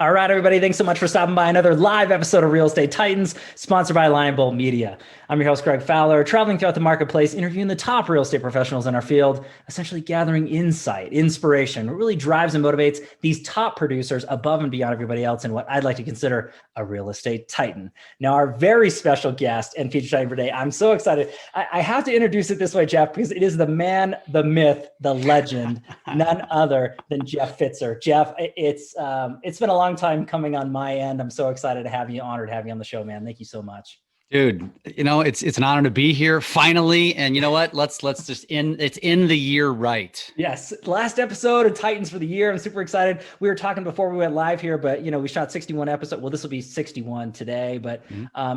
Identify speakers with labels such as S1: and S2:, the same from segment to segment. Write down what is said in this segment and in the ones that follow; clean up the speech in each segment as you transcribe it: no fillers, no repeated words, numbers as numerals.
S1: All right, everybody. Thanks so much for stopping by another live episode of Real Estate Titans, sponsored by Lion Bolt Media. I'm your host, Greg Fowler, traveling throughout the marketplace, interviewing the top real estate professionals in our field, essentially gathering insight, inspiration, what really drives and motivates these top producers above and beyond everybody else in what I'd like to consider a real estate titan. Now, our very special guest and feature titan for today, I'm so excited. I have to introduce it this way, Jeff, because it is the man, the myth, the legend, none other than Jeff Pfitzer. Jeff, it's been a long time coming on my end. I'm so excited to have you, honored to have you on the show, man. Thank you so much.
S2: Dude, it's an honor to be here finally. And you know what? Let's just it's in the year right.
S1: Yes. Last episode of Titans for the year. I'm super excited. We were talking before we went live here, but we shot 61 episodes. Well, this will be 61 today, but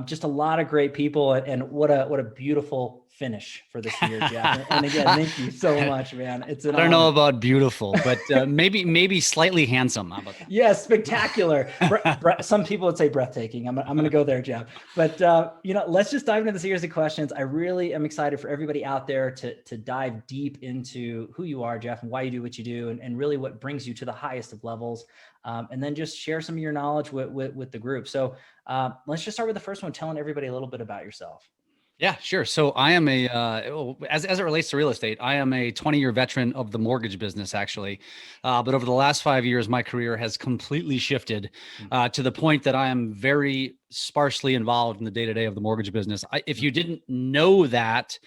S1: just a lot of great people, and what a beautiful finish for this year, Jeff. And again, thank you so much, man. It's an
S2: I don't know about beautiful, but maybe slightly handsome. How about that?
S1: Yes, spectacular. Some people would say breathtaking. I'm going to go there, Jeff. But let's just dive into the series of questions. I really am excited for everybody out there to dive deep into who you are, Jeff, and why you do what you do, and really what brings you to the highest of levels. And then just share some of your knowledge with the group. So let's just start with the first one, telling everybody a little bit about yourself.
S2: Yeah, sure. So I am as it relates to real estate, I am a 20-year veteran of the mortgage business, actually. But over the last 5 years, my career has completely shifted to the point that I am very sparsely involved in the day-to-day of the mortgage business. If you didn't know that,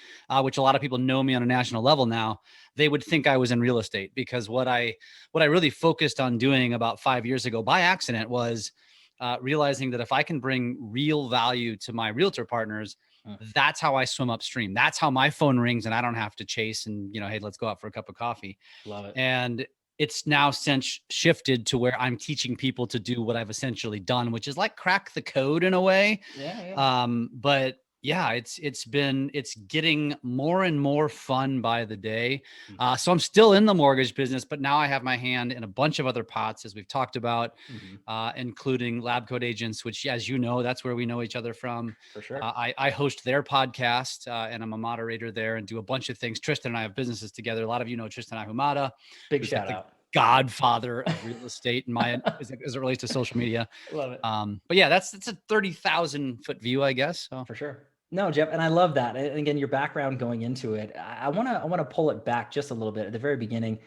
S2: which a lot of people know me on a national level now, they would think I was in real estate, because what I really focused on doing about 5 years ago by accident was realizing that if I can bring real value to my realtor partners, that's how I swim upstream. That's how my phone rings and I don't have to chase and, hey, let's go out for a cup of coffee.
S1: Love it.
S2: And it's now since shifted to where I'm teaching people to do what I've essentially done, which is like crack the code in a way.
S1: Yeah.
S2: But yeah, it's getting more and more fun by the day. So I'm still in the mortgage business, but now I have my hand in a bunch of other pots, as we've talked about, including Lab Coat Agents, which, as you know, that's where we know each other from.
S1: For sure.
S2: I host their podcast, and I'm a moderator there and do a bunch of things. Tristan and I have businesses together. A lot of you know Tristan Ahumada.
S1: Big shout out.
S2: Godfather of real estate as it relates to social media.
S1: Love it.
S2: But yeah, that's a 30,000 foot view, I guess. So.
S1: For sure. No, Jeff, and I love that. And again, your background going into it, I want to pull it back just a little bit at the very beginning.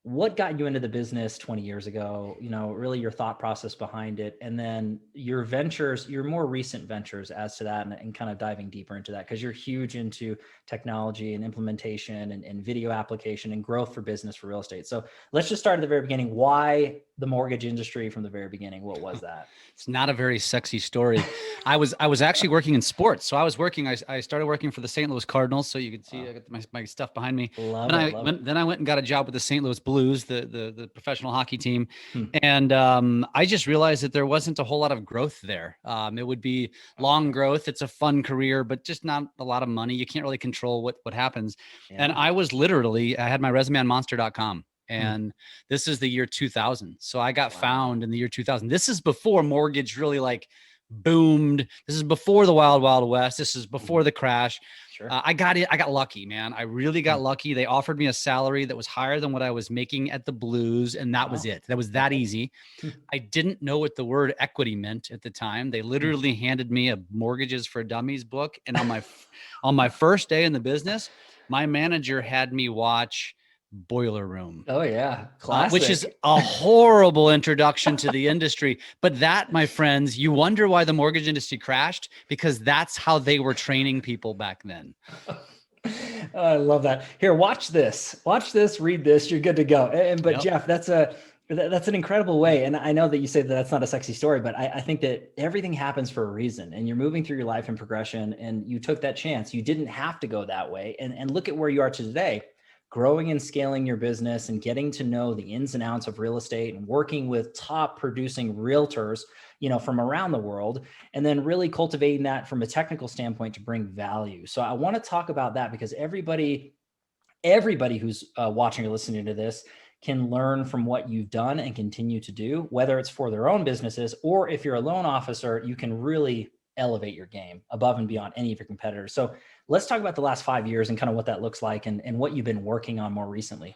S1: What got you into the business 20 years ago? Really your thought process behind it, and then your ventures, your more recent ventures as to that, and kind of diving deeper into that, because you're huge into technology and implementation and video application and growth for business for real estate. So let's just start at the very beginning. Why the mortgage industry from the very beginning? What was that?
S2: It's not a very sexy story. I was actually working in sports. So I started working for the St. Louis Cardinals. So you can see I got my stuff behind me.
S1: Then
S2: I went and got a job with the St. Louis Blues, the professional hockey team. And I just realized that there wasn't a whole lot of growth there. It would be long growth. It's a fun career, but just not a lot of money. You can't really control what happens. Yeah. And I had my resume on monster.com. And this is the year 2000. So I got found in the year 2000. This is before mortgage really like boomed. This is before the wild, wild west. This is before the crash.
S1: Sure.
S2: I got lucky, man. I really got lucky. They offered me a salary that was higher than what I was making at the Blues. And that was it. That was that easy. I didn't know what the word equity meant at the time. They literally handed me a Mortgages for Dummies book. And on my first day in the business, my manager had me watch Boiler Room.
S1: Oh yeah. Classic.
S2: Which is a horrible introduction to the industry. But that, my friends, you wonder why the mortgage industry crashed, because that's how they were training people back then.
S1: Oh, I love that. Here, watch this, read this. You're good to go. But Jeff, that's an incredible way. And I know that you say that that's not a sexy story, but I think that everything happens for a reason, and you're moving through your life in progression, and you took that chance. You didn't have to go that way. And look at where you are today. Growing and scaling your business and getting to know the ins and outs of real estate and working with top producing realtors, from around the world, and then really cultivating that from a technical standpoint to bring value. So I want to talk about that, because everybody who's watching or listening to this can learn from what you've done and continue to do, whether it's for their own businesses, or if you're a loan officer, you can really elevate your game above and beyond any of your competitors. So let's talk about the last 5 years and kind of what that looks like, and what you've been working on more recently.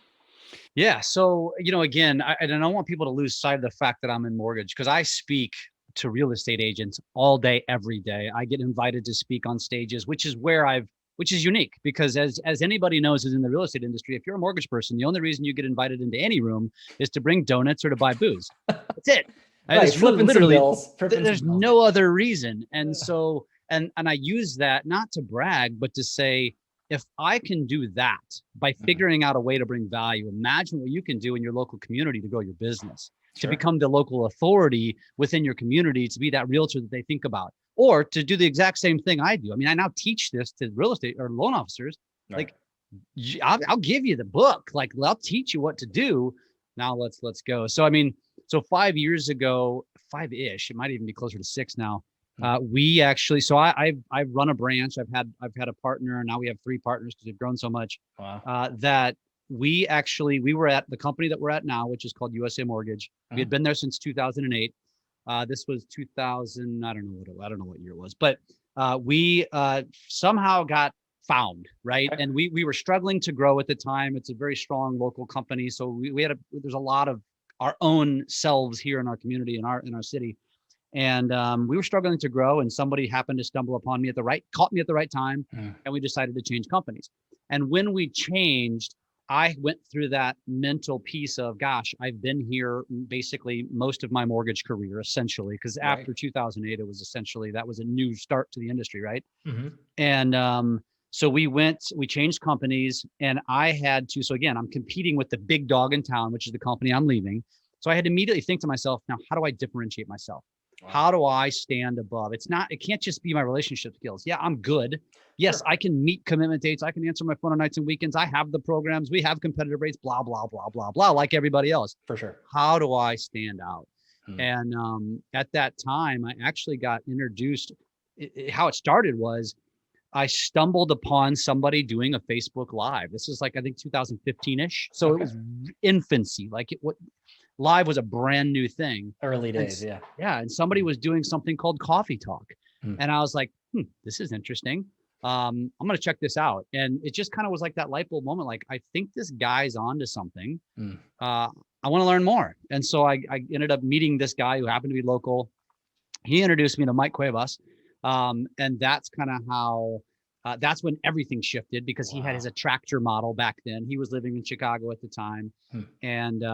S2: Yeah. So, again, I don't want people to lose sight of the fact that I'm in mortgage, because I speak to real estate agents all day, every day. I get invited to speak on stages, which is which is unique, because as anybody knows who's in the real estate industry, if you're a mortgage person, the only reason you get invited into any room is to bring donuts or to buy booze. That's it.
S1: Right.
S2: It's really,
S1: Flipping some
S2: literally,
S1: bills.
S2: there's no other reason. And so, and I use that not to brag, but to say, if I can do that by figuring out a way to bring value, imagine what you can do in your local community to grow your business, to become the local authority within your community, to be that realtor that they think about, or to do the exact same thing I do. I mean, I now teach this to real estate or loan officers. Right. Like, I'll give you the book. Like, I'll teach you what to do. Now let's go. So, I mean, so 5 years ago, 5-ish, it might even be closer to 6 now. We actually, so I've run a branch. I've had a partner, and now we have 3 partners because we've grown so much. Wow. That we were at the company that we're at now, which is called USA Mortgage. We had been there since 2008. This was 2000. I don't know what year it was, but we somehow got found, right? And we were struggling to grow at the time. It's a very strong local company, so there's a lot of our own selves here in our community, in our city. And we were struggling to grow, and somebody happened to stumble upon me caught me at the right time, and we decided to change companies. And when we changed, I went through that mental piece of, gosh, I've been here basically most of my mortgage career, essentially, because after 2008, it was essentially, that was a new start to the industry, right? And so we changed companies, and I had to, so again, I'm competing with the big dog in town, which is the company I'm leaving. So I had to immediately think to myself, now, how do I differentiate myself? Wow. How do I stand above? It can't just be my relationship skills. Yeah, I'm good. Yes, I can meet commitment dates. I can answer my phone on nights and weekends. I have the programs. We have competitive rates, blah, blah, blah, blah, blah, like everybody else.
S1: For sure.
S2: How do I stand out? And at that time, I actually got introduced. How it started was I stumbled upon somebody doing a Facebook Live. This is like, I think 2015-ish. So it was infancy. Live was a brand new thing.
S1: Early days, yeah.
S2: Yeah, and somebody was doing something called Coffee Talk. And I was like, this is interesting. I'm going to check this out. And it just kind of was like that light bulb moment. Like, I think this guy's onto something. I want to learn more. And so I ended up meeting this guy who happened to be local. He introduced me to Mike Cuevas. And that's kind of how, that's when everything shifted, because he had his attractor model back then. He was living in Chicago at the time. And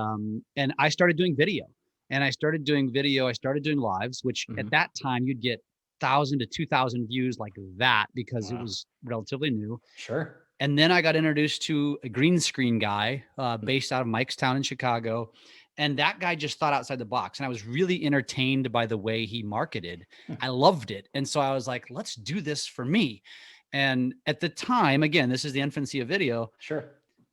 S2: I started doing video, I started doing lives, which at that time you'd get 1,000 to 2,000 views like that, because it was relatively new.
S1: Sure.
S2: And then I got introduced to a green screen guy based out of Mikestown in Chicago. And that guy just thought outside the box. And I was really entertained by the way he marketed. I loved it. And so I was like, let's do this for me. And at the time, again, this is the infancy of video.
S1: Sure.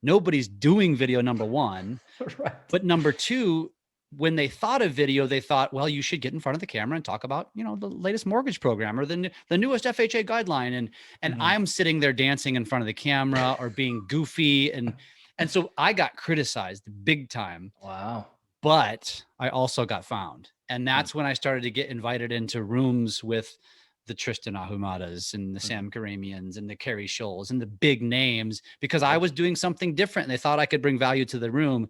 S2: Nobody's doing video, number one.
S1: Right.
S2: But number two, when they thought of video, they thought, well, you should get in front of the camera and talk about, the latest mortgage program or the newest FHA guideline. And I'm sitting there dancing in front of the camera or being goofy. And so I got criticized big time.
S1: Wow.
S2: But I also got found. And that's when I started to get invited into rooms with the Tristan Ahumadas and the Sam Karamians and the Carrie Scholes and the big names, because I was doing something different and they thought I could bring value to the room.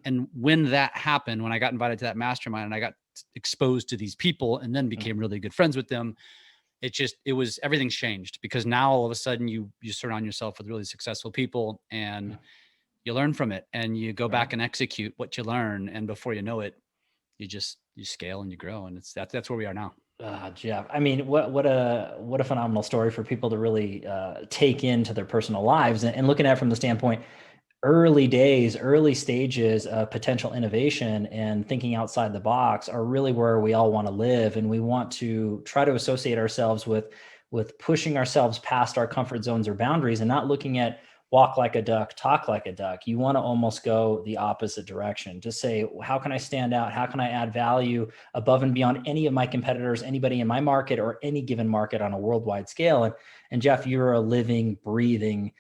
S2: And when that happened, when I got invited to that mastermind and I got exposed to these people and then became really good friends with them, everything's changed, because now all of a sudden you surround yourself with really successful people and you learn from it and you go back and execute what you learn. And before you know it, you scale and you grow. And that's where we are now.
S1: Jeff, I mean, what a phenomenal story for people to really take into their personal lives, and looking at it from the standpoint, early days, early stages of potential innovation and thinking outside the box are really where we all want to live. And we want to try to associate ourselves with pushing ourselves past our comfort zones or boundaries and not looking at walk like a duck, talk like a duck. You want to almost go the opposite direction. Just say, how can I stand out? How can I add value above and beyond any of my competitors, anybody in my market or any given market on a worldwide scale? And Jeff, you're a living, breathing,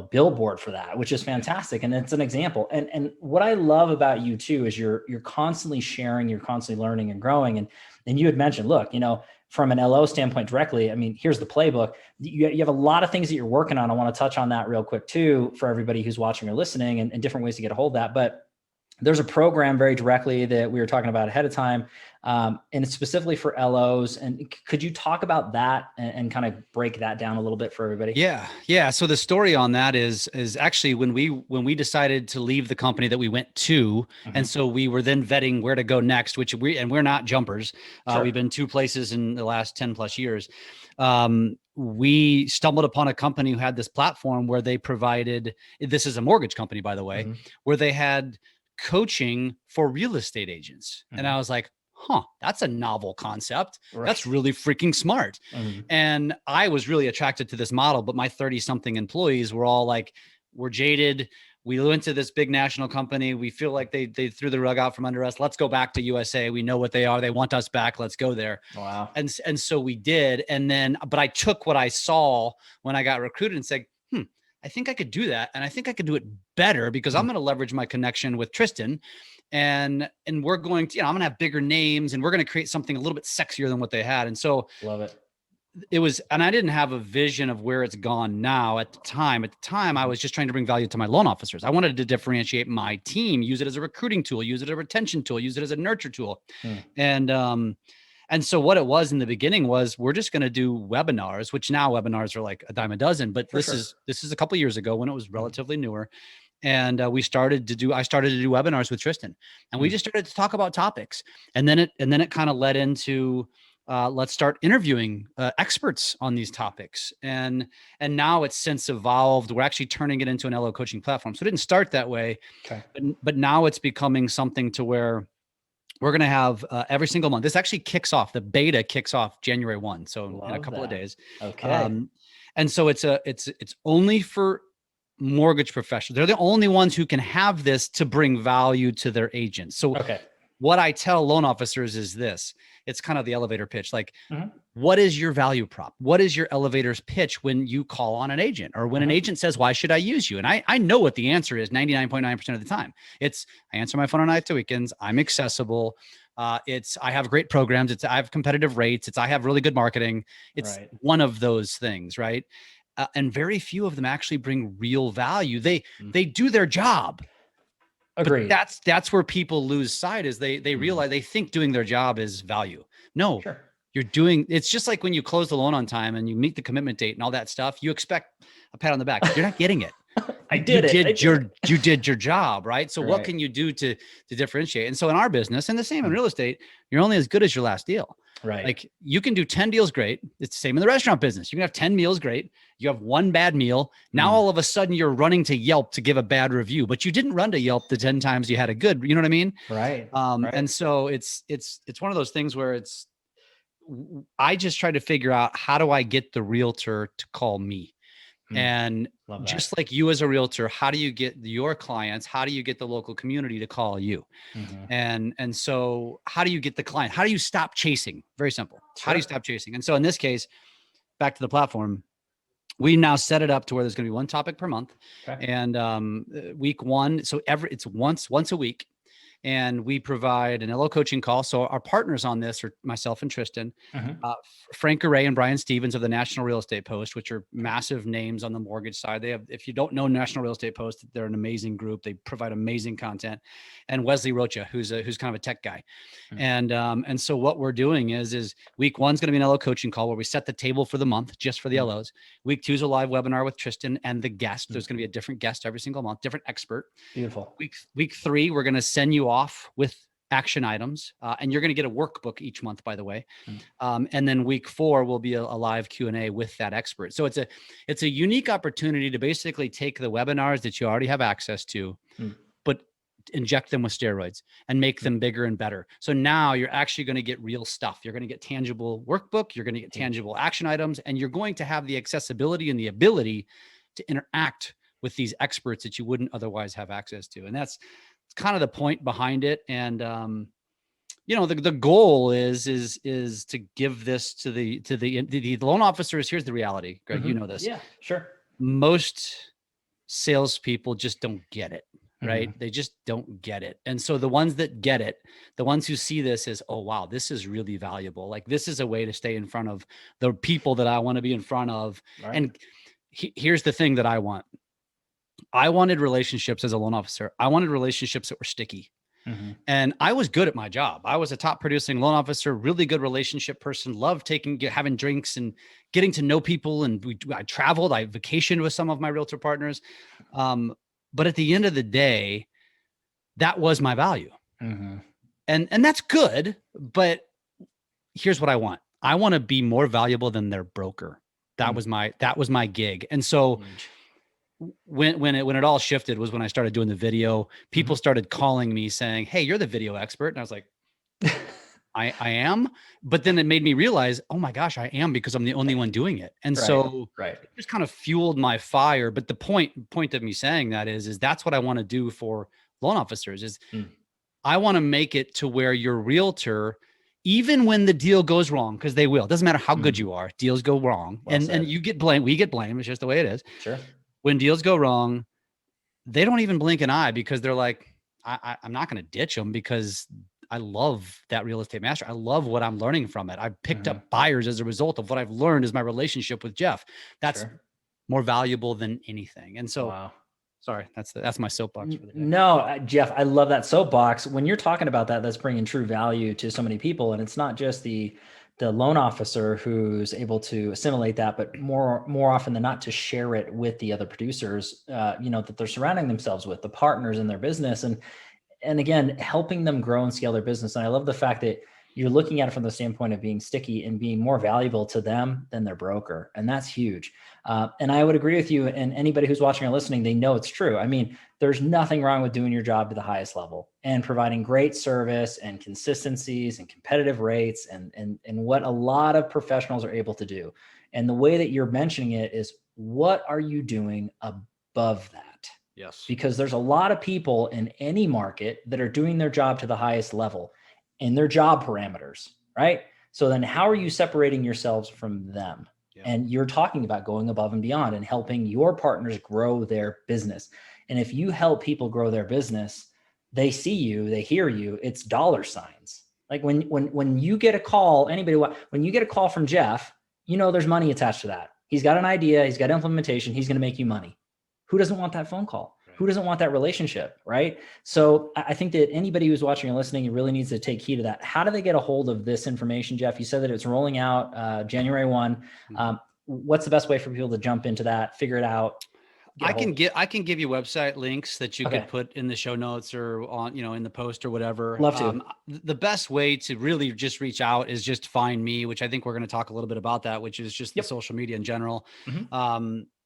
S1: billboard for that, which is fantastic. And it's an example. And what I love about you too, is you're constantly sharing, you're constantly learning and growing. And you had mentioned, look, from an LO standpoint directly, I mean, here's the playbook. You have a lot of things that you're working on. I want to touch on that real quick too, for everybody who's watching or listening, and different ways to get a hold of that. But there's a program very directly that we were talking about ahead of time, and it's specifically for LOs. And could you talk about that and kind of break that down a little bit for everybody?
S2: Yeah. So the story on that is actually when we decided to leave the company that we went to, and so we were then vetting where to go next, we're not jumpers.
S1: Sure.
S2: We've been 2 places in the last 10 plus years. We stumbled upon a company who had this platform where they provided, this is a mortgage company, by the way, where they had coaching for real estate agents. And I was like, that's a novel concept. Right. That's really freaking smart. And I was really attracted to this model, but my 30 something employees were all like, we're jaded. We went to this big national company. We feel like they threw the rug out from under us. Let's go back to USA. We know what they are. They want us back. Let's go there.
S1: Wow.
S2: And so we did. And then, but I took what I saw when I got recruited and said, I think I could do that. And I think I could do it better because I'm going to leverage my connection with Tristan, and we're going to, I'm going to have bigger names, and we're going to create something a little bit sexier than what they had. And so
S1: love it.
S2: It was, and I didn't have a vision of where it's gone now at the time. At the time, I was just trying to bring value to my loan officers. I wanted to differentiate my team, use it as a recruiting tool, use it as a retention tool, use it as a nurture tool. And so what it was in the beginning was, we're just going to do webinars, which now webinars are like a dime a dozen, but this is a couple of years ago when it was relatively newer. And I started to do webinars with Tristan, and we just started to talk about topics. And then it kind of led into, let's start interviewing experts on these topics. And now it's since evolved. We're actually turning it into an LO coaching platform. So it didn't start that way, but now it's becoming something to where we're going to have every single month. This actually the beta kicks off January 1. So in a couple of days.
S1: Okay.
S2: And so it's only for mortgage professionals. They're the only ones who can have this to bring value to their agents. So what I tell loan officers is this: it's kind of the elevator pitch. Like, what is your value prop? What is your elevator's pitch when you call on an agent, or when an agent says, why should I use you? And I know what the answer is 99.9% of the time. It's, I answer my phone on nights to weekends. I'm accessible. I have great programs. I have competitive rates. I have really good marketing. It's one of those things. Right. And very few of them actually bring real value. They do their job.
S1: Agreed.
S2: But that's where people lose sight, is they realize, they think doing their job is value. No, it's just like when you close the loan on time and you meet the commitment date and all that stuff, you expect a pat on the back. You're not getting it. You did your job, right? So what can you do to differentiate? And so in our business, and the same in real estate, you're only as good as your last deal.
S1: Right.
S2: Like, you can do 10 deals great. It's the same in the restaurant business. You can have 10 meals great. You have one bad meal. Now all of a sudden you're running to Yelp to give a bad review, but you didn't run to Yelp the 10 times you had a good, you know what I mean?
S1: Right.
S2: And so it's one of those things where I just try to figure out, how do I get the realtor to call me? And just like you as a realtor, how do you get your clients? How do you get the local community to call you? And so how do you get the client? How do you stop chasing? Very simple. How do you stop chasing? And so in this case, back to the platform, we now set it up to where there's going to be one topic per month. And week 1, so it's once a week. And we provide an LO coaching call. So our partners on this are myself and Tristan, Frank Garay and Brian Stevens of the National Real Estate Post, which are massive names on the mortgage side. They have, if you don't know National Real Estate Post, they're an amazing group. They provide amazing content. And Wesley Rocha, who's kind of a tech guy. And so what we're doing is week 1's going to be an LO coaching call where we set the table for the month just for the LOs. Week 2 is a live webinar with Tristan and the guest. There's going to be a different guest every single month, different expert.
S1: Beautiful.
S2: Week 3, we're going to send you off with action items, and you're going to get a workbook each month, by the way. And then week 4 will be a live Q&A with that expert. So it's a unique opportunity to basically take the webinars that you already have access to, but inject them with steroids and make them bigger and better. So now you're actually going to get real stuff. You're going to get tangible workbook. You're going to get tangible action items, and you're going to have the accessibility and the ability to interact with these experts that you wouldn't otherwise have access to. And that's kind of the point behind it. And, the goal is to give this to the loan officers. Here's the reality, Greg, you know this.
S1: Yeah, sure.
S2: Most salespeople just don't get it. right? They just don't get it. And so the ones that get it, the ones who see this as, oh, wow, this is really valuable. Like this is a way to stay in front of the people that I want to be in front of.
S1: Right.
S2: And here's the thing that I want. I wanted relationships as a loan officer. I wanted relationships that were sticky. And I was good at my job. I was a top producing loan officer, really good relationship person, loved having drinks and getting to know people. And I traveled, I vacationed with some of my realtor partners. But at the end of the day, that was my value. And that's good. But here's what I want. I want to be more valuable than their broker. That was my gig. And so when it all shifted was when I started doing the video. People started calling me saying, hey, you're the video expert. And I was like, I am. But then it made me realize, oh my gosh, I am, because I'm the only one doing it. And so it just kind of fueled my fire. But the point of me saying that is that's what I want to do for loan officers is I want to make it to where your realtor, even when the deal goes wrong, because they will, it doesn't matter how good you are, deals go wrong. And you get blamed. We get blamed. It's just the way it is.
S1: Sure.
S2: When deals go wrong, they don't even blink an eye, because they're like, I'm not going to ditch them, because I love that real estate master. I love what I'm learning from it. I've picked up buyers as a result of what I've learned is my relationship with Jeff. That's more valuable than anything. And so, sorry, that's my soapbox for the day.
S1: No, Jeff, I love that soapbox. When you're talking about that, that's bringing true value to so many people. And it's not just the loan officer who's able to assimilate that, but more often than not to share it with the other producers, that they're surrounding themselves with, the partners in their business. And again, helping them grow and scale their business. And I love the fact that you're looking at it from the standpoint of being sticky and being more valuable to them than their broker. And that's huge. And I would agree with you, and anybody who's watching or listening, they know it's true. I mean, there's nothing wrong with doing your job to the highest level and providing great service and consistencies and competitive rates and what a lot of professionals are able to do. And the way that you're mentioning it is, what are you doing above that?
S2: Yes.
S1: Because there's a lot of people in any market that are doing their job to the highest level in their job parameters, right? So then how are you separating yourselves from them? Yeah. And you're talking about going above and beyond and helping your partners grow their business. And if you help people grow their business, they see you, they hear you, it's dollar signs. Like when you get a call, when you get a call from Jeff, there's money attached to that. He's got an idea, he's got implementation, he's going to make you money. Who doesn't want that phone call? Right. Who doesn't want that relationship, right? So I think that anybody who's watching or listening really needs to take heed of that. How do they get a hold of this information, Jeff? You said that it's rolling out January 1. What's the best way for people to jump into that, figure it out?
S2: I can give you website links that you could put in the show notes or on, in the post or whatever.
S1: Love to.
S2: The best way to really just reach out is just find me, which I think we're going to talk a little bit about that, which is just the social media in general.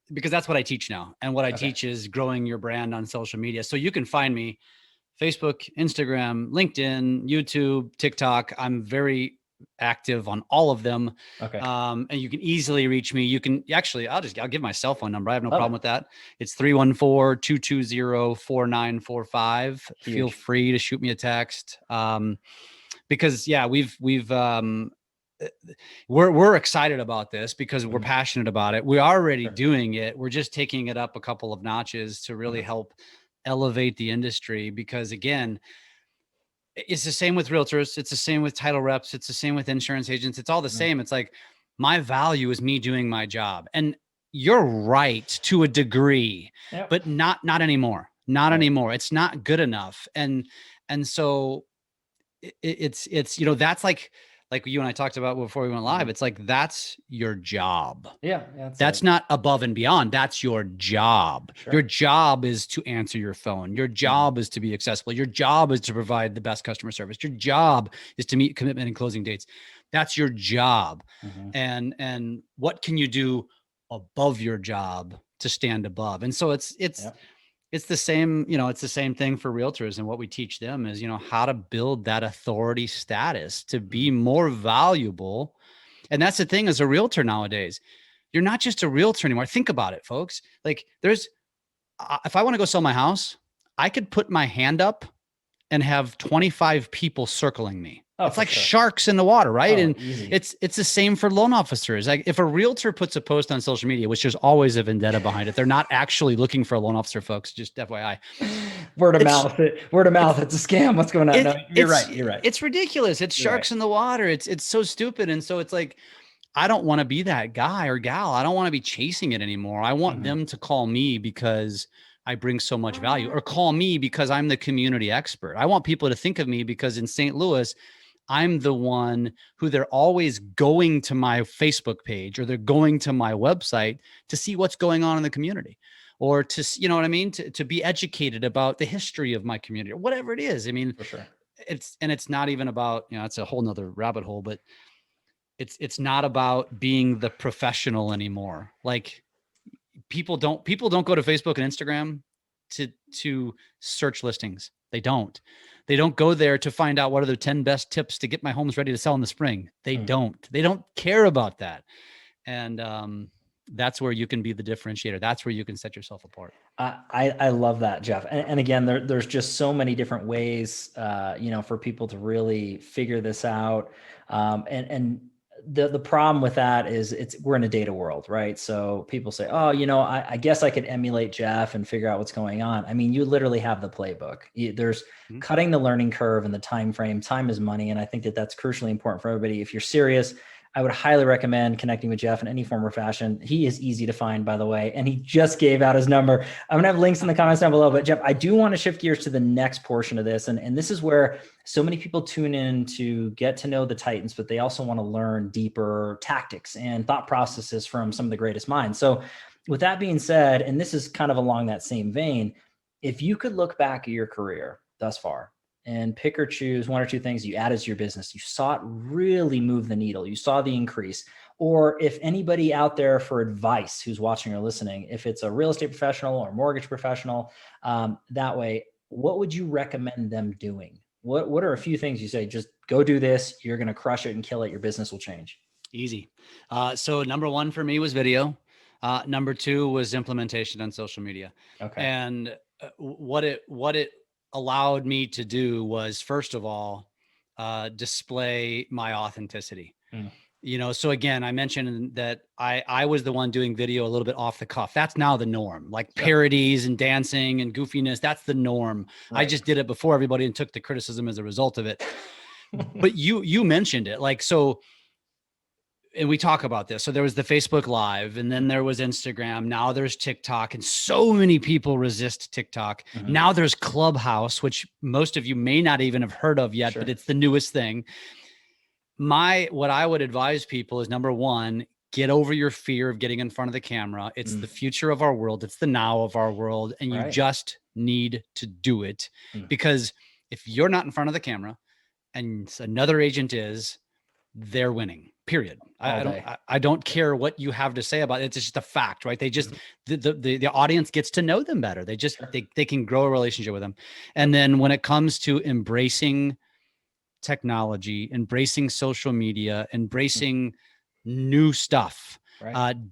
S2: Because that's what I teach now. And what I teach is growing your brand on social media. So you can find me Facebook, Instagram, LinkedIn, YouTube, TikTok. I'm very active on all of them. And you can easily reach me. You can actually, I'll give my cell phone number. I have no problem with that. It's 314-220-4945. Feel free to shoot me a text. Because we're excited about this because we're passionate about it. We're already doing it. We're just taking it up a couple of notches to really help elevate the industry. Because again, it's the same with realtors. It's the same with title reps. It's the same with insurance agents. It's all the same. It's like, my value is me doing my job. And you're right to a degree, but not anymore. Not anymore. It's not good enough. And so it's that's like you and I talked about before we went live. It's like, that's your job. That's not above and beyond. That's your job. Your job is to answer your phone. Your job is to be accessible. Your job is to provide the best customer service. Your job is to meet commitment and closing dates. That's your job. And what can you do above your job to stand above? And so it's the same, it's the same thing for realtors. And what we teach them is, how to build that authority status to be more valuable. And that's the thing as a realtor nowadays. You're not just a realtor anymore. Think about it, folks. Like if I want to go sell my house, I could put my hand up and have 25 people circling me.
S1: Oh,
S2: It's
S1: for
S2: like
S1: sure.
S2: sharks in the water, right?
S1: Oh,
S2: And
S1: easy.
S2: it's the same for loan officers. Like if a realtor puts a post on social media, which there's always a vendetta behind it, they're not actually looking for a loan officer, folks. Just FYI.
S1: Word of
S2: It's
S1: mouth. Word of
S2: it's
S1: mouth. It's a scam. What's going on? No, you're right. You're right.
S2: it's ridiculous. It's
S1: You're right.
S2: sharks in the water. It's so stupid. And so it's like, I don't want to be that guy or gal. I don't want to be chasing it anymore. I want
S1: Mhm.
S2: them to call me because I bring so much value, or call me because I'm the community expert. I want people to think of me because in St. Louis, I'm the one who they're always going to my Facebook page or they're going to my website to see what's going on in the community, or to, you know what I mean? To be educated about the history of my community or whatever it is. I mean,
S1: For sure.
S2: it's not even about, it's a whole nother rabbit hole, but it's not about being the professional anymore. Like people don't go to Facebook and Instagram to search listings. They don't go there to find out what are the 10 best tips to get my homes ready to sell in the spring.
S1: Mm.
S2: They don't care about that. And that's where you can be the differentiator. That's where you can set yourself apart.
S1: I love that, Jeff. And again, there's just so many different ways, for people to really figure this out. And the problem with that is we're in a data world, right? So people say, oh, I guess I could emulate Jeff and figure out what's going on. I mean, you literally have the playbook. There's cutting the learning curve and the time frame. Time is money. And I think that that's crucially important for everybody. If you're serious, I would highly recommend connecting with Jeff in any form or fashion. He is easy to find, by the way, and he just gave out his number. I'm going to have links in the comments down below. But Jeff, I do want to shift gears to the next portion of this. And this is where so many people tune in to get to know the Titans, but they also want to learn deeper tactics and thought processes from some of the greatest minds. So with that being said, and this is kind of along that same vein, if you could look back at your career thus far, and pick or choose one or two things you added to your business, you saw it really move the needle, you saw the increase. Or if anybody out there for advice who's watching or listening, if it's a real estate professional or mortgage professional, that way, what would you recommend them doing? What are a few things you say, just go do this, you're going to crush it and kill it, your business will change?
S2: Easy. So number one for me was video. Number two was implementation on social media.
S1: Okay.
S2: And what it allowed me to do was, first of all, display my authenticity. So again, I mentioned that I was the one doing video a little bit off the cuff. That's now the norm, like parodies and dancing and goofiness. That's the norm. Right. I just did it before everybody and took the criticism as a result of it. But you mentioned it, like, so, and we talk about this. So there was the Facebook Live, and then there was Instagram. Now there's TikTok, and so many people resist TikTok. Now there's Clubhouse, which most of you may not even have heard of yet, but it's the newest thing. What I would advise people is, number one, get over your fear of getting in front of the camera. It's the future of our world. It's the now of our world. And you just need to do it, because if you're not in front of the camera and another agent is, they're winning, period. I don't care what you have to say about it. It's just a fact, right? They just, the audience gets to know them better. They just, they can grow a relationship with them. And then when it comes to embracing technology, embracing social media, embracing new stuff,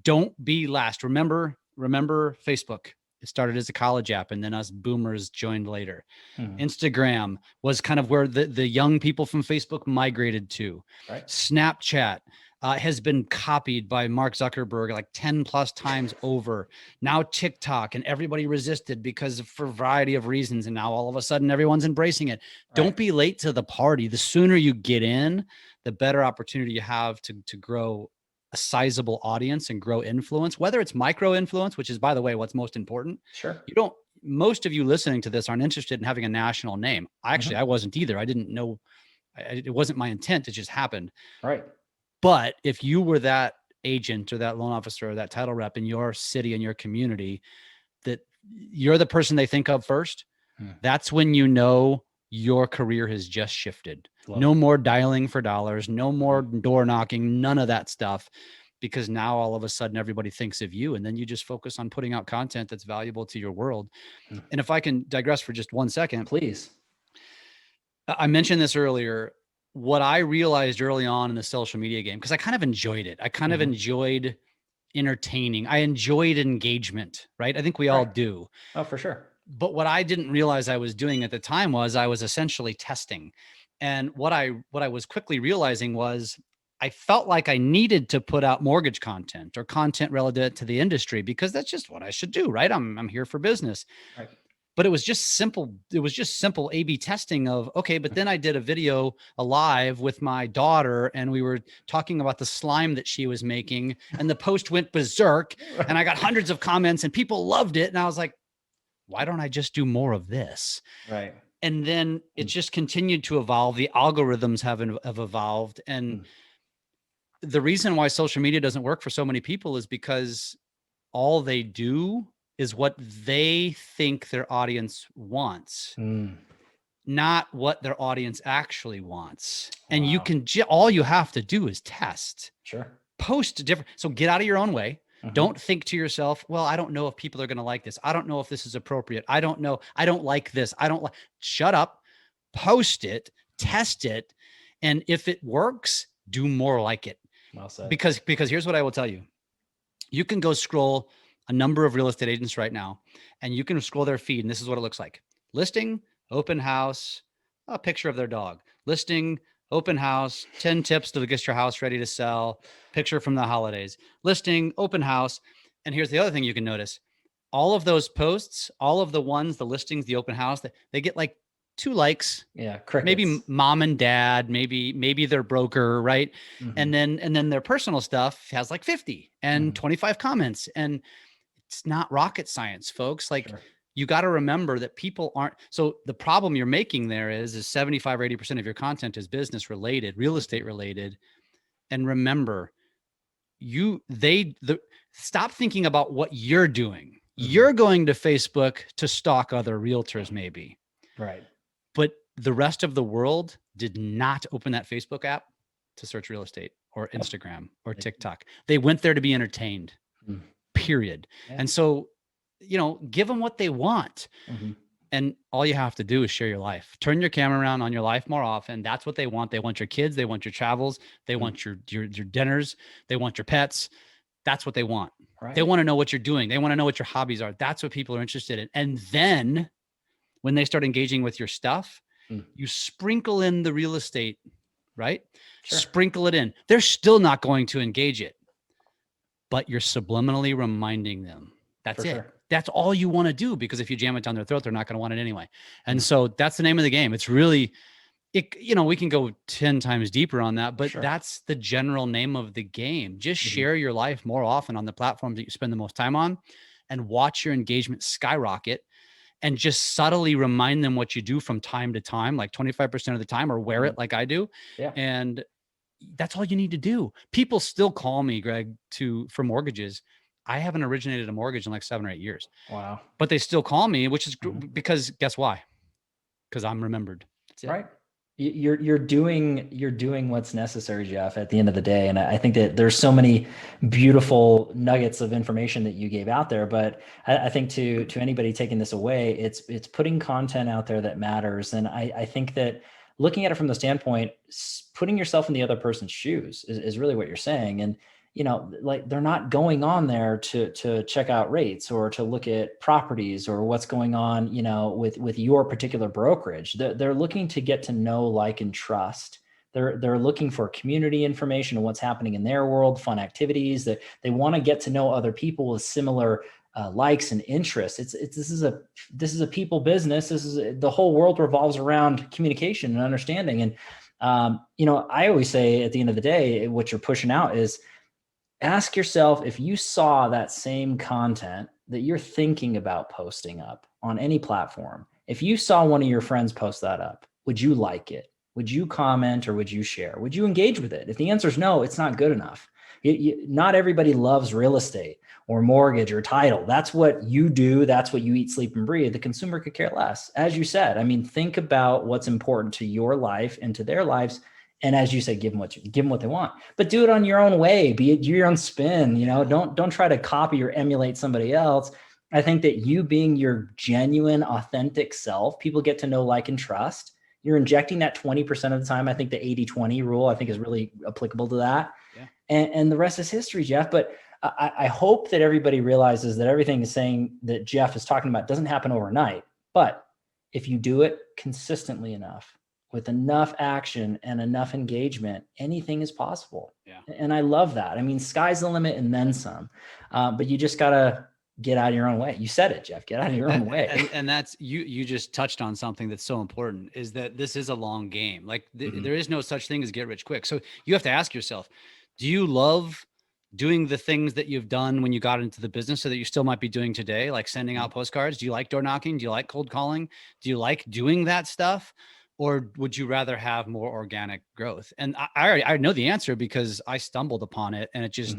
S2: don't be last. Remember Facebook. It started as a college app, and then us boomers joined later. Instagram was kind of where the young people from Facebook migrated to. Snapchat has been copied by Mark Zuckerberg like 10 plus times over. Now TikTok, and everybody resisted because for a variety of reasons. And now all of a sudden everyone's embracing it. Don't be late to the party. The sooner you get in, the better opportunity you have to grow a sizable audience and grow influence, whether it's micro influence, which is, by the way, what's most important. Most of you listening to this aren't interested in having a national name. I wasn't either. I didn't know. It wasn't my intent. It just happened. But if you were that agent or that loan officer or that title rep in your city and your community, that you're the person they think of first, that's when you know your career has just shifted. No more dialing for dollars, no more door knocking, none of that stuff, because now all of a sudden everybody thinks of you, and then you just focus on putting out content that's valuable to your world. And if I can digress for just 1 second,
S1: please.
S2: I mentioned this earlier. What I realized early on in the social media game, because I kind of enjoyed it. I kind of enjoyed entertaining. I enjoyed engagement, right? I think we all do.
S1: Oh, for sure.
S2: But what I didn't realize I was doing at the time was I was essentially testing. And what I was quickly realizing was I felt like I needed to put out mortgage content or content relative to the industry because that's just what I should do, right? I'm here for business.
S1: Right.
S2: But it was just simple. It was just simple A/B testing of, okay, but then I did a video live with my daughter and we were talking about the slime that she was making and the post went berserk and I got hundreds of comments and people loved it. And I was like, why don't I just do more of this?
S1: Right.
S2: And then it just continued to evolve. The algorithms have evolved. And the reason why social media doesn't work for so many people is because all they do is what they think their audience wants, not what their audience actually wants. Wow. And you can, all you have to do is test.
S1: Sure.
S2: Post different. So get out of your own way. Don't think to yourself, well, I don't know if people are going to like this. I don't know if this is appropriate. I don't know. I don't like this. I don't like, shut up, post it, test it. And if it works, do more like it.
S1: Well said.
S2: Because here's what I will tell you. You can go scroll a number of real estate agents right now, and you can scroll their feed. And this is what it looks like. Listing, open house, a picture of their dog. Listing, open house, 10 tips to get your house ready to sell, picture from the holidays. Listing, open house. And here's the other thing you can notice. All of those posts, all of the ones, the listings, the open house, they get like 2 likes.
S1: Yeah, crickets.
S2: Maybe mom and dad, maybe their broker, right? And then their personal stuff has like 50 and 25 comments. And it's not rocket science, folks. Like, you got to remember that people aren't. So the problem you're making there is 75 or 80% of your content is business related, real estate related. And remember, stop thinking about what you're doing. You're going to Facebook to stalk other realtors, maybe.
S1: Right.
S2: But the rest of the world did not open that Facebook app to search real estate or Instagram or TikTok. They went there to be entertained, period. Yeah. And so, give them what they want. And all you have to do is share your life. Turn your camera around on your life more often. That's what they want. They want your kids. They want your travels. They want your dinners. They want your pets. That's what they want. Right. They want to know what you're doing. They want to know what your hobbies are. That's what people are interested in. And then when they start engaging with your stuff, you sprinkle in the real estate, right? Sure. Sprinkle it in. They're still not going to engage it, but you're subliminally reminding them. That's it. Sure. That's all you want to do, because if you jam it down their throat, they're not going to want it anyway. And so that's the name of the game. It's really, we can go 10 times deeper on that, but that's the general name of the game. Just share your life more often on the platforms that you spend the most time on, and watch your engagement skyrocket, and just subtly remind them what you do from time to time, like 25% of the time, or wear it like I do. Yeah. And that's all you need to do. People still call me, Greg, for mortgages. I haven't originated a mortgage in like 7 or 8 years. Wow. But they still call me, which is because guess why? Because I'm remembered. That's it. Right.
S1: You're doing what's necessary, Jeff, at the end of the day. And I think that there's so many beautiful nuggets of information that you gave out there, but I think to anybody taking this away, it's putting content out there that matters. And I think that looking at it from the standpoint, putting yourself in the other person's shoes is really what you're saying. And like, they're not going on there to check out rates or to look at properties or what's going on, with your particular brokerage. They're looking to get to know, like, and trust. They're looking for community information and what's happening in their world, fun activities, that they want to get to know other people with similar likes and interests. This is a people business. The whole world revolves around communication and understanding. And, I always say at the end of the day, what you're pushing out is, ask yourself, if you saw that same content that you're thinking about posting up on any platform, if you saw one of your friends post that up, would you like it? Would you comment, or would you share? Would you engage with it? If the answer is no, it's not good enough. Not everybody loves real estate or mortgage or title. That's what you do. That's what you eat, sleep, and breathe. The consumer could care less. As you said, think about what's important to your life and to their lives. And as you say, give them what they want, but do it on your own way. Be it your own spin. Don't try to copy or emulate somebody else. I think that you being your genuine, authentic self, people get to know, like, and trust. You're injecting that 20% of the time. I think the 80-20 rule, I think, is really applicable to that. Yeah. And the rest is history, Jeff. But I hope that everybody realizes that everything is saying that Jeff is talking about doesn't happen overnight. But if you do it consistently enough, with enough action and enough engagement, anything is possible.
S2: Yeah.
S1: And I love that. I mean, sky's the limit and then some, but you just got to get out of your own way. You said it, Jeff, get out of your own way.
S2: And that's, you just touched on something that's so important, is that this is a long game. Like there is no such thing as get rich quick. So you have to ask yourself, do you love doing the things that you've done when you got into the business so that you still might be doing today, like sending out postcards? Do you like door knocking? Do you like cold calling? Do you like doing that stuff? Or would you rather have more organic growth? And I know the answer because I stumbled upon it, and it just,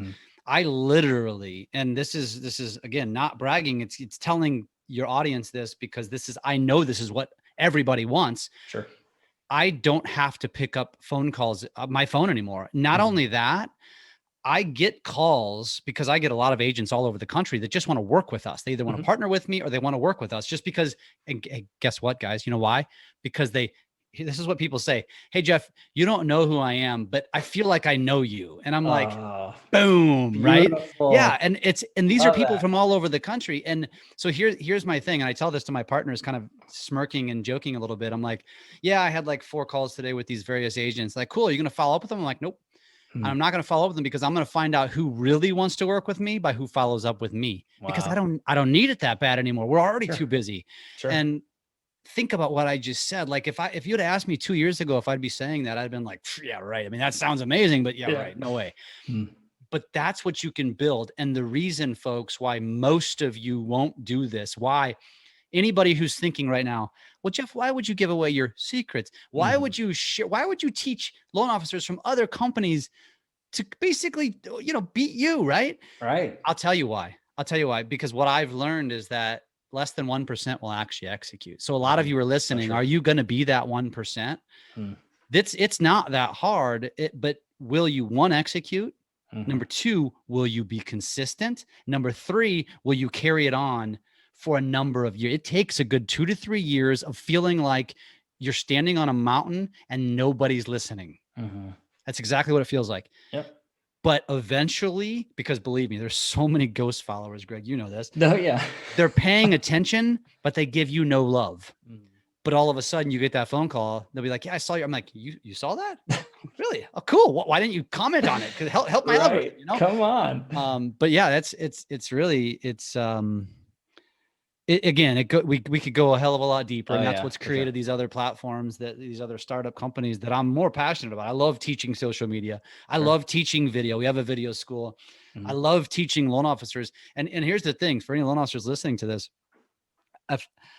S2: I literally, and this is again, not bragging. It's telling your audience this because I know this is what everybody wants.
S1: Sure.
S2: I don't have to pick up phone calls, my phone anymore. Not only that, I get calls because I get a lot of agents all over the country that just want to work with us. They either want to partner with me or they want to work with us just because, and guess what, guys, you know why? Because this is what people say. Hey, Jeff, you don't know who I am, but I feel like I know you. And I'm like, boom, beautiful. Right? Yeah. And these are people from all over the country. And so here's my thing. And I tell this to my partners, kind of smirking and joking a little bit. I'm like, yeah, I had like 4 calls today with these various agents. Like, cool. Are you going to follow up with them? I'm like, nope. I'm not going to follow up with them because I'm going to find out who really wants to work with me by who follows up with me, because I don't need it that bad anymore. We're already too busy. And think about what I just said. Like if you'd asked me 2 years ago, if I'd be saying that, I'd been like, yeah, right. I mean, that sounds amazing, but right. No way. But that's what you can build. And the reason, folks, why most of you won't do this, why anybody who's thinking right now, well, Jeff, why would you give away your secrets? Why would you share? Why would you teach loan officers from other companies to basically, beat you? Right.
S1: Right.
S2: I'll tell you why. Because what I've learned is that less than 1% will actually execute. So a lot of you are listening. Are you going to be that 1%? It's not that hard, but will you, 1, execute? Number 2, will you be consistent? Number 3, will you carry it on for a number of years? It takes a good 2 to 3 years of feeling like you're standing on a mountain and nobody's listening. That's exactly what it feels like.
S1: Yep.
S2: But eventually, because believe me, there's so many ghost followers, Greg, you know this.
S1: No, yeah.
S2: They're paying attention, but they give you no love. But all of a sudden you get that phone call. They'll be like, yeah, I saw you. I'm like, you saw that? Really? Oh, cool. Why didn't you comment on it? Because help my algorithm,
S1: Come on.
S2: But yeah, it's really, we could go a hell of a lot deeper, and that's what's created these other platforms, these other startup companies that I'm more passionate about. I love teaching social media. I love teaching video. We have a video school. I love teaching loan officers. And here's the thing, for any loan officers listening to this,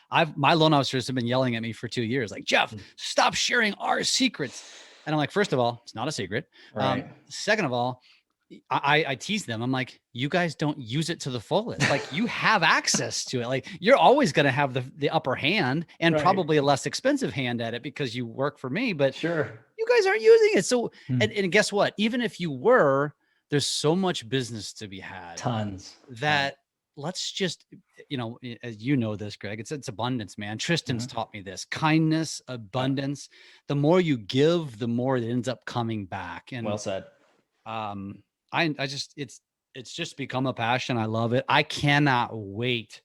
S2: my loan officers have been yelling at me for 2 years, like, Jeff, stop sharing our secrets. And I'm like, first of all, it's not a secret. Right. Second of all, I tease them. I'm like, you guys don't use it to the fullest. Like, you have access to it. Like, you're always going to have the upper hand, and probably a less expensive hand at it because you work for me, but you guys aren't using it. So, and guess what? Even if you were, there's so much business to be had.
S1: Tons.
S2: That let's just, as you know this, Greg, it's abundance, man. Tristan's taught me this: kindness, abundance. The more you give, the more it ends up coming back. And
S1: well said.
S2: It's just become a passion. I love it. I cannot wait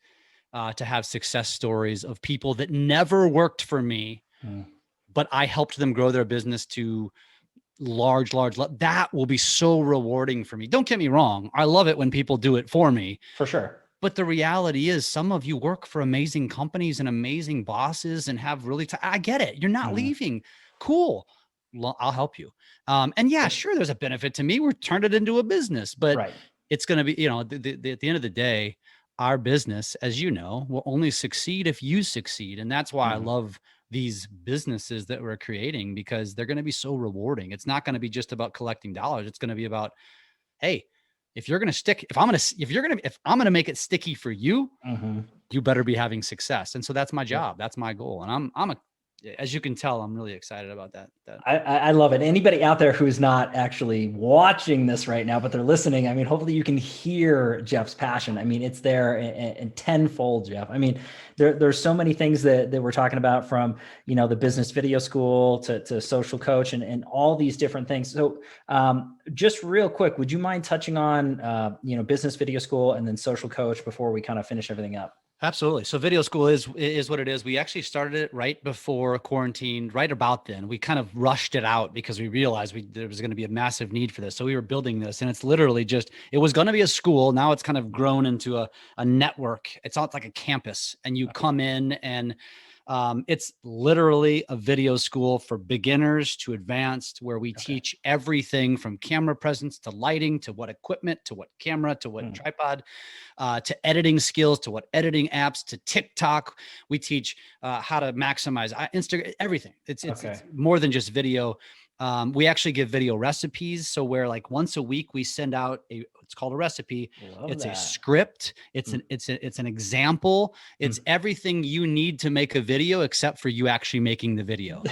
S2: to have success stories of people that never worked for me, but I helped them grow their business to large. That will be so rewarding for me. Don't get me wrong. I love it when people do it for me.
S1: For sure.
S2: But the reality is, some of you work for amazing companies and amazing bosses and have really, I get it. You're not leaving. Cool. I'll help you. And yeah, sure, there's a benefit to me. We're turned it into a business, but it's going to be, at the end of the day, our business, as you know, will only succeed if you succeed. And that's why I love these businesses that we're creating, because they're going to be so rewarding. It's not going to be just about collecting dollars. It's going to be about, hey, if I'm going to make it sticky for you, you better be having success. And so that's my job. That's my goal. And as you can tell, I'm really excited about that.
S1: I love it. Anybody out there who's not actually watching this right now, but they're listening, I mean, hopefully you can hear Jeff's passion. I mean, it's there in tenfold, Jeff. I mean, there's so many things that we're talking about, from, the business video school to social coach and all these different things. So just real quick, would you mind touching on, business video school and then social coach before we kind of finish everything up?
S2: Absolutely. So video school is what it is. We actually started it right before quarantine, right about then. We kind of rushed it out because we realized there was going to be a massive need for this. So we were building this, and it's literally it was going to be a school. Now it's kind of grown into a network. It's not like a campus, and you come in and it's literally a video school for beginners to advanced, where we teach everything from camera presence to lighting to what equipment to what camera to what tripod, to editing skills to what editing apps to TikTok. We teach how to maximize Instagram, everything. It's more than just video. We actually give video recipes. So where like once a week we send out it's called a recipe. It's a script. It's an example. It's everything you need to make a video, except for you actually making the video.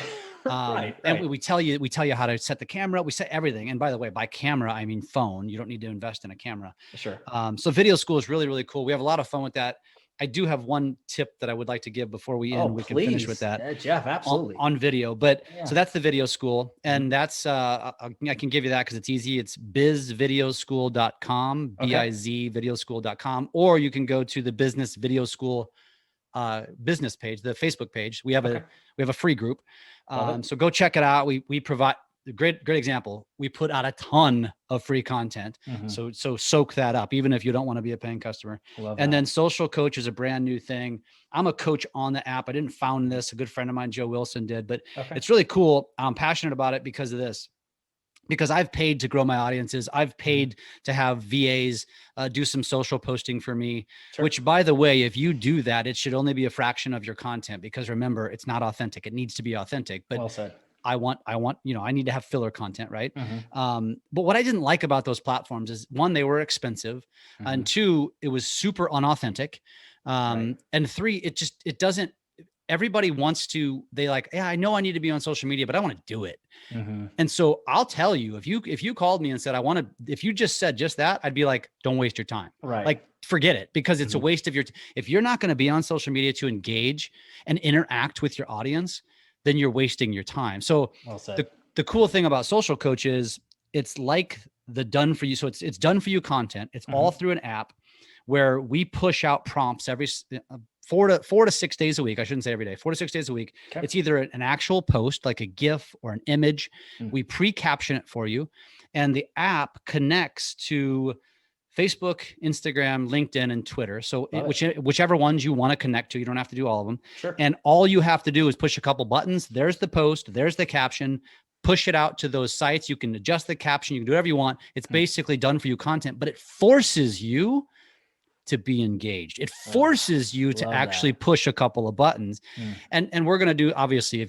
S2: Right. And we tell you how to set the camera. We set everything. And by the way, by camera, I mean phone. You don't need to invest in a camera.
S1: Sure.
S2: So video school is really, really cool. We have a lot of fun with that. I do have one tip that I would like to give before we end. We can finish with that.
S1: Yeah, Jeff, absolutely.
S2: On video. But so that's the video school. And that's, I can give you that because it's easy. It's bizvideoschool.com, bizvideoschool.com, or you can go to the Business Video School business page, the Facebook page. We have a free group. So go check it out. We provide a great example. We put out a ton of free content. So soak that up, even if you don't want to be a paying customer. And then Social Coach is a brand new thing. I'm a coach on the app. I didn't found this. A good friend of mine, Joe Wilson, did, but it's really cool. I'm passionate about it because of this. Because I've paid to grow my audiences. I've paid to have VAs do some social posting for me, which, by the way, if you do that, it should only be a fraction of your content, because remember, it's not authentic. It needs to be authentic. But
S1: well said.
S2: I want, I need to have filler content, right? But what I didn't like about those platforms is, one, they were expensive, and two, it was super unauthentic. And three, it doesn't, everybody wants to, yeah, I know I need to be on social media, but I want to do it. And so I'll tell you, if you called me and said, if you just said just that, I'd be like, don't waste your time. Like, forget it, because it's a waste of if you're not going to be on social media to engage and interact with your audience, then you're wasting your time. So the cool thing about Social Coach is it's like the done for you. So it's done for you content. It's all through an app where we push out prompts every 4 to 6 days a week. I shouldn't say every day, 4 to 6 days a week. It's either an actual post, like a GIF or an image. We pre-caption it for you, and the app connects to Facebook, Instagram, LinkedIn, and Twitter. So whichever ones you want to connect to, you don't have to do all of them. And all you have to do is push a couple buttons. There's the post, there's the caption, push it out to those sites. You can adjust the caption. You can do whatever you want. It's basically done for you content, but it forces you to be engaged. It forces you to actually push a couple of buttons. And we're going to do, obviously,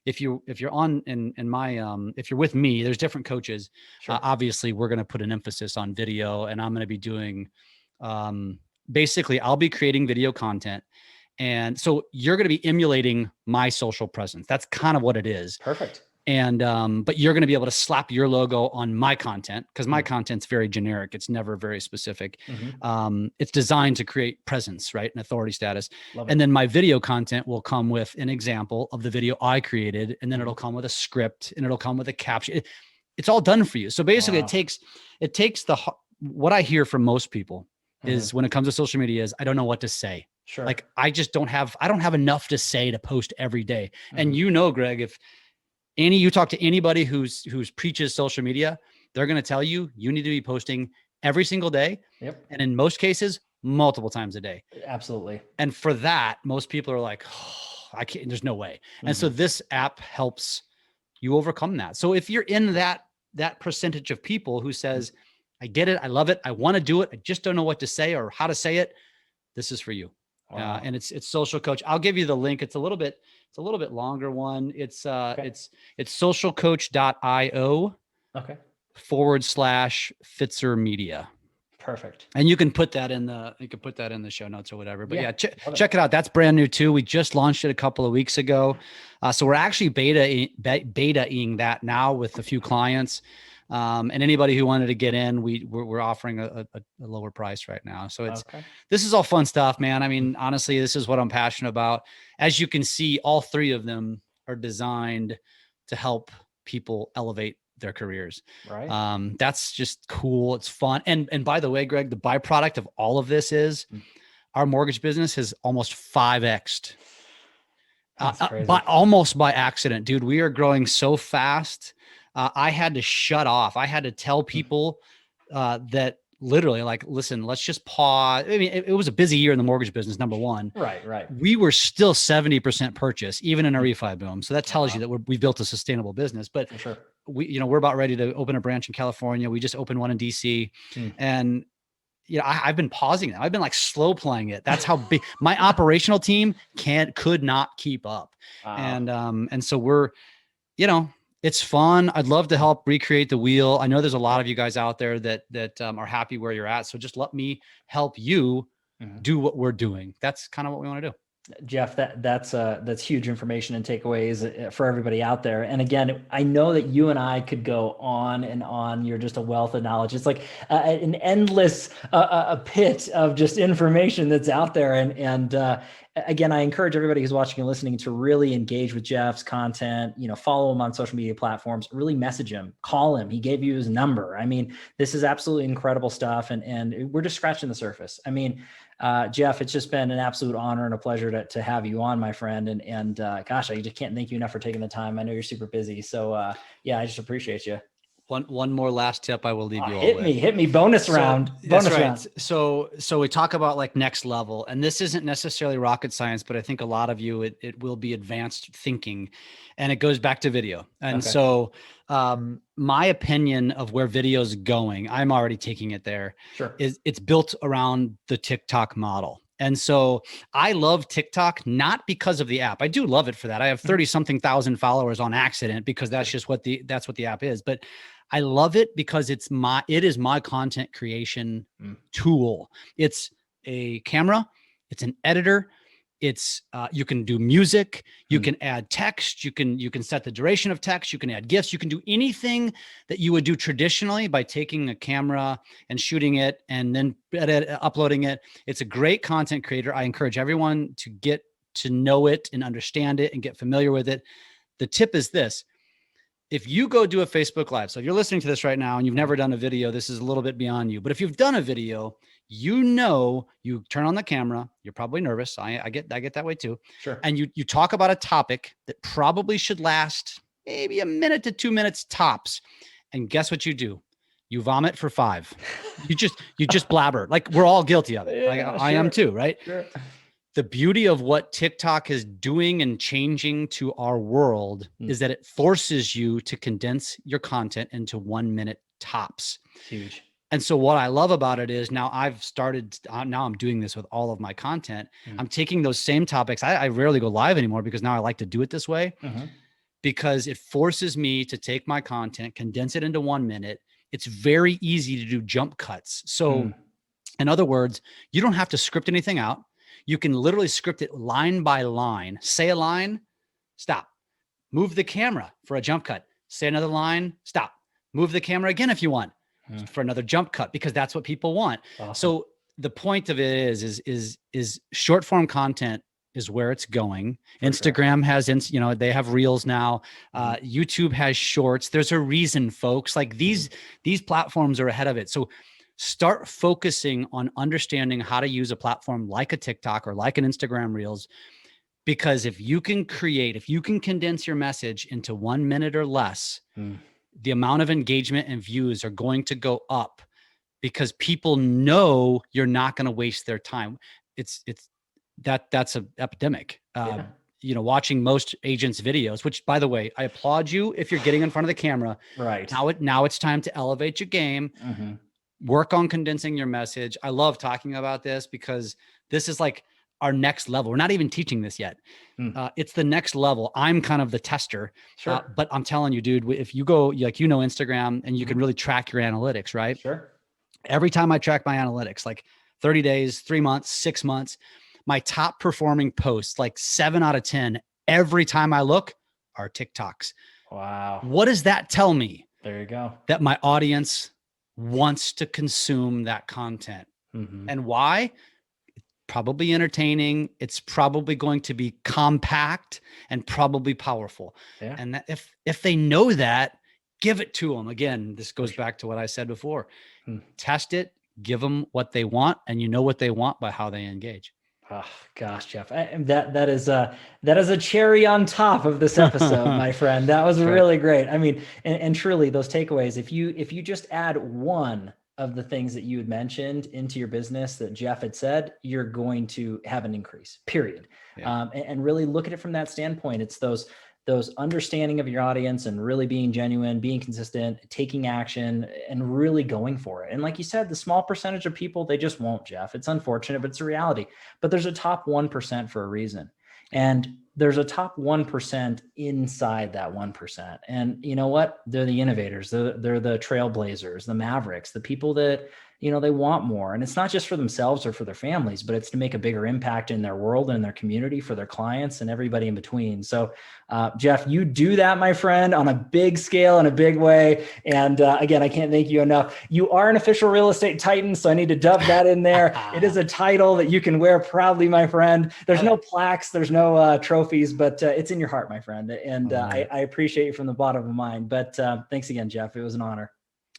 S2: if you're on in my, if you're with me, there's different coaches. Obviously we're going to put an emphasis on video, and I'm going to be doing, basically I'll be creating video content. And so you're going to be emulating my social presence. That's kind of what it is.
S1: Perfect.
S2: And, but you're going to be able to slap your logo on my content, because my content's very generic. It's never very specific. It's designed to create presence, right? And authority status. And then my video content will come with an example of the video I created. And then it'll come with a script, and it'll come with a caption. It's all done for you. So basically it takes what I hear from most people is, when it comes to social media, is I don't know what to say. Like, I don't have enough to say to post every day. And Greg, if you talk to anybody who's preaches social media, they're going to tell you need to be posting every single day. And in most cases, multiple times a day.
S1: Absolutely.
S2: And for that, most people are like, oh, I can't, there's no way. And so this app helps you overcome that. So if you're in that percentage of people who says, I get it, I love it, I want to do it, I just don't know what to say or how to say it, this is for you. And it's Social Coach. I'll give you the link. It's a little bit longer one. It's socialcoach.io /Pfitzer Media.
S1: Perfect.
S2: And you can put that in the show notes or whatever. But check it out. That's brand new too. We just launched it a couple of weeks ago. So we're actually beta-ing that now with a few clients. And anybody who wanted to get in, we're offering a lower price right now. So this is all fun stuff, man. I mean, honestly, this is what I'm passionate about. As you can see, all three of them are designed to help people elevate their careers. That's just cool. It's fun. And by the way, Greg, the byproduct of all of this is our mortgage business has almost 5x'd.
S1: That's crazy.
S2: But almost by accident, dude. We are growing so fast. I had to shut off. I had to tell people that literally, like, listen, let's just pause. I mean, it was a busy year in the mortgage business, number one.
S1: Right.
S2: We were still 70% purchase, even in a refi boom. So that tells you that we built a sustainable business. But
S1: For sure.
S2: we're about ready to open a branch in California. We just opened one in DC, and I've been pausing it. I've been like slow playing it. That's how big my operational team could not keep up. Wow. And so we're, it's fun. I'd love to help recreate the wheel. I know there's a lot of you guys out there that are happy where you're at. So just let me help you do what we're doing. That's kind of what we want to do.
S1: Jeff, that's huge information and takeaways for everybody out there. And again, I know that you and I could go on and on. You're just a wealth of knowledge. It's like an endless a pit of just information that's out there. And again, I encourage everybody who's watching and listening to really engage with Jeff's content. Follow him on social media platforms. Really message him, call him. He gave you his number. I mean, this is absolutely incredible stuff, and we're just scratching the surface. I mean, Jeff, it's just been an absolute honor and a pleasure to have you on, my friend. And gosh, I just can't thank you enough for taking the time. I know you're super busy. So yeah, I just appreciate you.
S2: One more last tip I will leave you all with.
S1: Hit me. Bonus round.
S2: Round. So we talk about like next level, and this isn't necessarily rocket science, but I think a lot of you, it will be advanced thinking, and it goes back to video. And so my opinion of where video is going, I'm already taking it there.
S1: Sure.
S2: It's built around the TikTok model. And so I love TikTok, not because of the app. I do love it for that. I have 30 something thousand followers on accident because that's just what the app is. But I love it because it is my content creation tool. It's a camera. It's an editor. It's you can do music, you can add text, you can set the duration of text, you can add GIFs, you can do anything that you would do traditionally by taking a camera and shooting it and then uploading it. It's a great content creator. I encourage everyone to get to know it and understand it and get familiar with it. The tip is this. If you go do a Facebook Live, so if you're listening to this right now and you've never done a video, this is a little bit beyond you. But if you've done a video, you turn on the camera, you're probably nervous. I get that way too.
S1: Sure.
S2: And you talk about a topic that probably should last maybe a minute to 2 minutes tops. And guess what you do? You vomit for 5. You just blabber. Like, we're all guilty of it.
S1: Yeah,
S2: I am too, right?
S1: Sure.
S2: The beauty of what TikTok is doing and changing to our world is that it forces you to condense your content into 1 minute tops.
S1: Huge.
S2: And so what I love about it is now I'm doing this with all of my content. I'm taking those same topics. I rarely go live anymore because now I like to do it this way because it forces me to take my content, condense it into 1 minute. It's very easy to do jump cuts. So in other words, you don't have to script anything out. You can literally script it line by line. Say a line, stop. Move the camera for a jump cut. Say another line, stop. Move the camera again if you want for another jump cut, because that's what people want. Awesome. So the point of it is short form content is where it's going. For Instagram has, they have reels now. YouTube has shorts. There's a reason, folks. Like these platforms are ahead of it. So start focusing on understanding how to use a platform like a TikTok or like an Instagram Reels, because if you can condense your message into 1 minute or less, the amount of engagement and views are going to go up because people know you're not going to waste their time. That's an epidemic. Watching most agents' videos, which, by the way, I applaud you if you're getting in front of the camera.
S1: Right.
S2: Now it's time to elevate your game. Work on condensing your message. I love talking about this because this is like our next level. We're not even teaching this yet. It's the next level. I'm kind of the tester, but I'm telling you, dude, if you go, Instagram and you can really track your analytics, right?
S1: Sure.
S2: Every time I track my analytics, like 30 days, 3 months, 6 months, my top performing posts, like 7 out of 10, every time I look, are TikToks.
S1: Wow.
S2: What does that tell me?
S1: There you go.
S2: That my audience wants to consume that content. And why? Probably entertaining. It's probably going to be compact and probably powerful. Yeah. And that if they know that, give it to them. Again, this goes back to what I said before. Test it, give them what they want, and you know what they want by how they engage.
S1: Oh gosh, Jeff, that is a cherry on top of this episode, my friend. That was really great. I mean, and truly those takeaways, if you just add one of the things that you had mentioned into your business that Jeff had said, you're going to have an increase, period. Yeah. And really look at it from that standpoint. It's those understanding of your audience and really being genuine, being consistent, taking action, and really going for it. And like you said, the small percentage of people, they just won't, Jeff. It's unfortunate, but it's a reality. But there's a top 1% for a reason. And there's a top 1% inside that 1%. And you know what? They're the innovators. They're the trailblazers, the mavericks, the people that, they want more. And it's not just for themselves or for their families, but it's to make a bigger impact in their world and their community, for their clients and everybody in between. So, Jeff, you do that, my friend, on a big scale in a big way. And again, I can't thank you enough. You are an official real estate titan, so I need to dub that in there. It is a title that you can wear proudly, my friend. There's no plaques, there's no trophies, but it's in your heart, my friend. And I appreciate you from the bottom of mine. But thanks again, Jeff. It was an honor.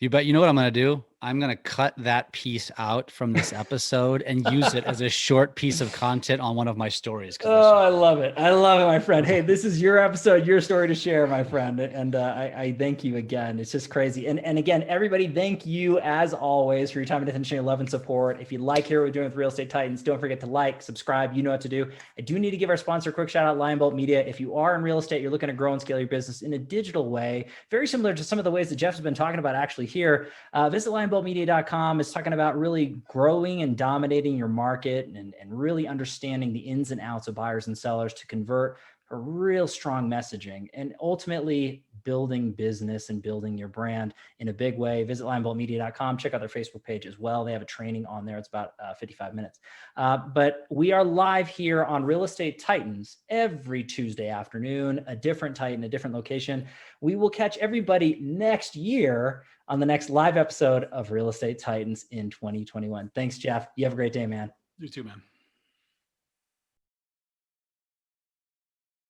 S2: You bet. You know what I'm going to do? I'm going to cut that piece out from this episode and use it as a short piece of content on one of my stories.
S1: Oh, I love it. I love it, my friend. Hey, this is your episode, your story to share, my friend. And I thank you again. It's just crazy. And again, everybody, thank you as always for your time and attention, your love and support. If you like hear what we're doing with Real Estate Titans, don't forget to like, subscribe. You know what to do. I do need to give our sponsor a quick shout out, Lionbolt Media. If you are in real estate, you're looking to grow and scale your business in a digital way, very similar to some of the ways that Jeff has been talking about actually here, visit lionboltmedia.com. It's talking about really growing and dominating your market and really understanding the ins and outs of buyers and sellers to convert a real strong messaging and ultimately building business and building your brand in a big way. Visit lionboltmedia.com. Check out their Facebook page as well. They have a training on there. It's about 55 minutes. But we are live here on Real Estate Titans every Tuesday afternoon, a different Titan, a different location. We will catch everybody next year on the next live episode of Real Estate Titans in 2021. Thanks, Jeff. You have a great day, man.
S2: You too, man.